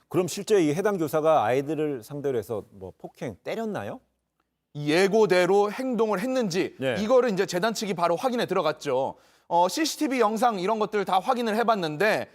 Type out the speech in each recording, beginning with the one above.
그럼 실제 이 해당 교사가 아이들을 상대로 해서 뭐 폭행 때렸나요? 예고대로 행동을 했는지 네. 이거를 이제 재단 측이 바로 확인에 들어갔죠. CCTV 영상 이런 것들 다 확인을 해봤는데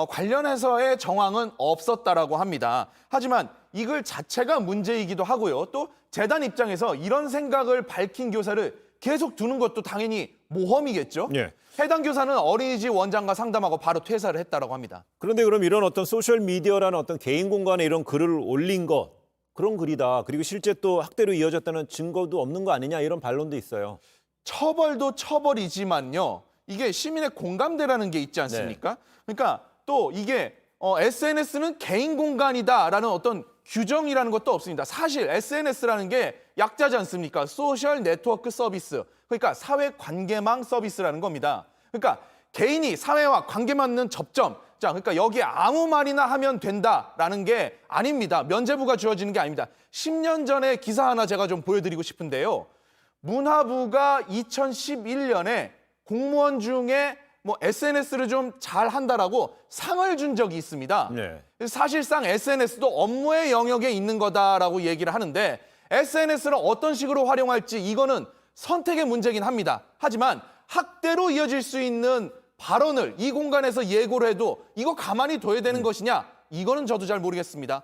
관련해서의 정황은 없었다라고 합니다. 하지만 이걸 자체가 문제이기도 하고요. 또 재단 입장에서 이런 생각을 밝힌 교사를 계속 두는 것도 당연히 모험이겠죠. 예. 해당 교사는 어린이집 원장과 상담하고 바로 퇴사를 했다라고 합니다. 그런데 그럼 이런 어떤 소셜 미디어라는 어떤 개인 공간에 이런 글을 올린 것 그런 글이다. 그리고 실제 또 학대로 이어졌다는 증거도 없는 거 아니냐 이런 반론도 있어요. 처벌도 처벌이지만요. 이게 시민의 공감대라는 게 있지 않습니까? 그러니까 또 이게 SNS는 개인 공간이다라는 어떤 규정이라는 것도 없습니다. 사실 SNS라는 게 약자지 않습니까? 소셜 네트워크 서비스. 그러니까 사회 관계망 서비스라는 겁니다. 그러니까 개인이 사회와 관계 맺는 접점. 자, 그러니까 여기에 아무 말이나 하면 된다라는 게 아닙니다. 면죄부가 주어지는 게 아닙니다. 10년 전에 기사 하나 제가 좀 보여드리고 싶은데요. 문화부가 2011년에 공무원 중에 뭐 SNS를 좀 잘한다라고 상을 준 적이 있습니다. 네. 사실상 SNS도 업무의 영역에 있는 거다라고 얘기를 하는데 SNS를 어떤 식으로 활용할지 이거는 선택의 문제긴 합니다. 하지만 학대로 이어질 수 있는 발언을 이 공간에서 예고를 해도 이거 가만히 둬야 되는 것이냐? 이거는 저도 잘 모르겠습니다.